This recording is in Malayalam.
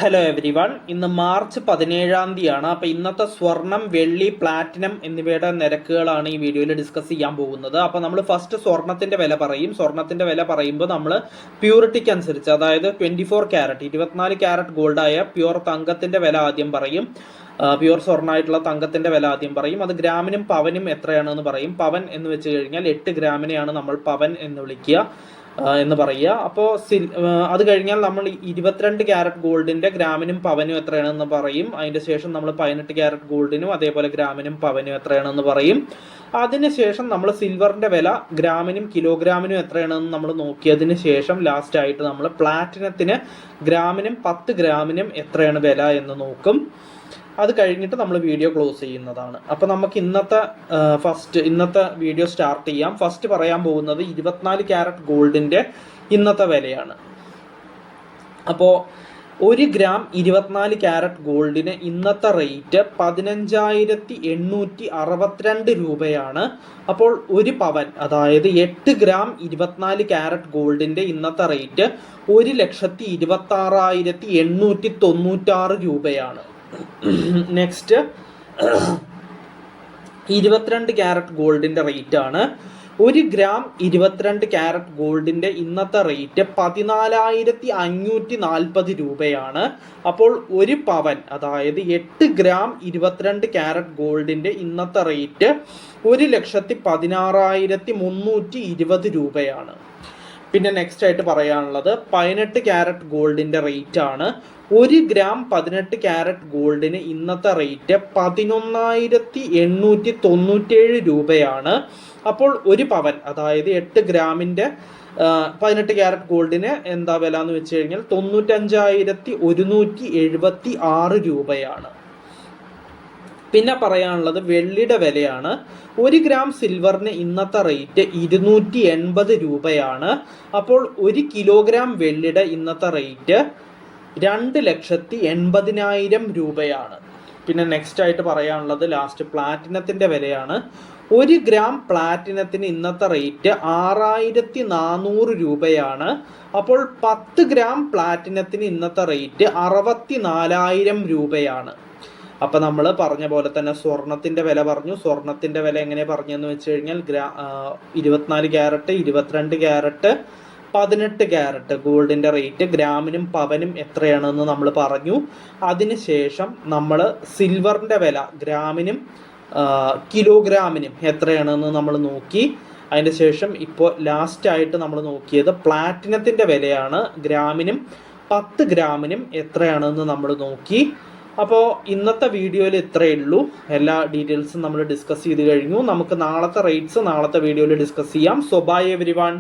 ഹലോ എവരി വൺ, ഇന്ന് മാർച്ച് 17-ാം തീയതിയാണ്. അപ്പോൾ ഇന്നത്തെ സ്വർണം, വെള്ളി, പ്ലാറ്റിനം എന്നിവയുടെ നിരക്കുകളാണ് ഈ വീഡിയോയിൽ ഡിസ്കസ് ചെയ്യാൻ പോകുന്നത്. അപ്പോൾ നമ്മൾ ഫസ്റ്റ് സ്വർണത്തിൻ്റെ വില പറയും. സ്വർണത്തിൻ്റെ വില പറയുമ്പോൾ നമ്മൾ പ്യൂരിറ്റിക്ക് അനുസരിച്ച്, അതായത് 24 ക്യാരറ്റ് 24 ക്യാരറ്റ് ഗോൾഡായ പ്യുവർ തങ്കത്തിൻ്റെ വില ആദ്യം പറയും. പ്യുവർ സ്വർണ്ണമായിട്ടുള്ള തങ്കത്തിൻ്റെ വില ആദ്യം പറയും. അത് ഗ്രാമിനും പവനും എത്രയാണെന്ന് പറയും. പവൻ എന്ന് വെച്ച് കഴിഞ്ഞാൽ 8 ഗ്രാമിനെയാണ് നമ്മൾ പവൻ എന്ന് വിളിക്കുക എന്ന് പറയുക. അപ്പോൾ അത് കഴിഞ്ഞാൽ നമ്മൾ 22 ക്യാരറ്റ് ഗോൾഡിൻ്റെ ഗ്രാമിനും പവനും എത്രയാണെന്ന് പറയും. അതിൻ്റെ ശേഷം നമ്മൾ 18 ക്യാരറ്റ് ഗോൾഡിനും അതേപോലെ ഗ്രാമിനും പവനും എത്രയാണെന്ന് പറയും. അതിനുശേഷം നമ്മൾ സിൽവറിൻ്റെ വില ഗ്രാമിനും കിലോഗ്രാമിനും എത്രയാണെന്ന് നമ്മൾ നോക്കിയതിന് ശേഷം ലാസ്റ്റായിട്ട് നമ്മൾ പ്ലാറ്റിനത്തിന് ഗ്രാമിനും 10 ഗ്രാമിനും എത്രയാണ് വില എന്ന് നോക്കും. അത് കഴിഞ്ഞിട്ട് നമ്മൾ വീഡിയോ ക്ലോസ് ചെയ്യുന്നതാണ്. അപ്പോൾ നമുക്ക് ഇന്നത്തെ വീഡിയോ സ്റ്റാർട്ട് ചെയ്യാം. ഫസ്റ്റ് പറയാൻ പോകുന്നത് 24 ക്യാരറ്റ് ഗോൾഡിൻ്റെ ഇന്നത്തെ വിലയാണ്. അപ്പോൾ 1 ഗ്രാം 24 ക്യാരറ്റ് ഗോൾഡിന് ഇന്നത്തെ റേറ്റ് 15,862 രൂപയാണ്. അപ്പോൾ ഒരു പവൻ, അതായത് 8 ഗ്രാം 24 ക്യാരറ്റ് ഗോൾഡിൻ്റെ ഇന്നത്തെ റേറ്റ് 1,26,896 രൂപയാണ്. നെക്സ്റ്റ് 22 ക്യാരറ്റ് ഗോൾഡിൻ്റെ റേറ്റ് ആണ്. 1 ഗ്രാം 22 ക്യാരറ്റ് ഗോൾഡിൻ്റെ ഇന്നത്തെ റേറ്റ് 14,540 രൂപയാണ്. അപ്പോൾ ഒരു പവൻ, അതായത് 8 ഗ്രാം 22 ക്യാരറ്റ് ഗോൾഡിൻ്റെ ഇന്നത്തെ റേറ്റ് 1,16,320 രൂപയാണ്. പിന്നെ നെക്സ്റ്റ് ആയിട്ട് പറയാനുള്ളത് 18 ക്യാരറ്റ് ഗോൾഡിൻ്റെ റേറ്റ് ആണ്. 1 ഗ്രാം 18 ക്യാരറ്റ് ഗോൾഡിന് ഇന്നത്തെ റേറ്റ് 11,897 രൂപയാണ്. അപ്പോൾ ഒരു പവൻ, അതായത് 8 ഗ്രാമിൻ്റെ 18 ക്യാരറ്റ് ഗോൾഡിന് എന്താ വില എന്ന് വെച്ച് കഴിഞ്ഞാൽ 95,176 രൂപയാണ്. പിന്നെ പറയാനുള്ളത് വെള്ളിയുടെ വിലയാണ്. 1 ഗ്രാം സിൽവറിന് ഇന്നത്തെ റേറ്റ് 280 രൂപയാണ്. അപ്പോൾ 1 കിലോഗ്രാം വെള്ളിയുടെ ഇന്നത്തെ റേറ്റ് 2,80,000 രൂപയാണ്. പിന്നെ നെക്സ്റ്റ് ആയിട്ട് പറയാനുള്ളത് ലാസ്റ്റ് പ്ലാറ്റിനത്തിൻ്റെ വിലയാണ്. 1 ഗ്രാം പ്ലാറ്റിനത്തിന് ഇന്നത്തെ റേറ്റ് 6,400 രൂപയാണ്. അപ്പോൾ 10 ഗ്രാം പ്ലാറ്റിനത്തിന് ഇന്നത്തെ റേറ്റ് 64,000 രൂപയാണ്. അപ്പം നമ്മൾ പറഞ്ഞ പോലെ തന്നെ സ്വർണത്തിൻ്റെ വില പറഞ്ഞു. സ്വർണത്തിൻ്റെ വില എങ്ങനെ പറഞ്ഞതെന്ന് വെച്ച് കഴിഞ്ഞാൽ 24 ക്യാരറ്റ്, 22 ക്യാരറ്റ്, 18 ക്യാരറ്റ് ഗോൾഡിൻ്റെ റേറ്റ് ഗ്രാമിനും പവനും എത്രയാണെന്ന് നമ്മൾ പറഞ്ഞു. അതിനുശേഷം നമ്മൾ സിൽവറിൻ്റെ വില ഗ്രാമിനും കിലോഗ്രാമിനും എത്രയാണെന്ന് നമ്മൾ നോക്കി. അതിൻ്റെ ശേഷം ഇപ്പോൾ ലാസ്റ്റായിട്ട് നമ്മൾ നോക്കിയത് പ്ലാറ്റിനത്തിൻ്റെ വിലയാണ്. ഗ്രാമിനും 10 ഗ്രാമിനും എത്രയാണെന്ന് നമ്മൾ നോക്കി. അപ്പോൾ ഇന്നത്തെ വീഡിയോയിൽ ഇത്രയേ ഉള്ളൂ. എല്ലാ ഡീറ്റെയിൽസും നമ്മൾ ഡിസ്കസ് ചെയ്ത് കഴിഞ്ഞു. നമുക്ക് നാളത്തെ റേറ്റ്സ് നാളത്തെ വീഡിയോയിൽ ഡിസ്കസ് ചെയ്യാം. So bye everyone.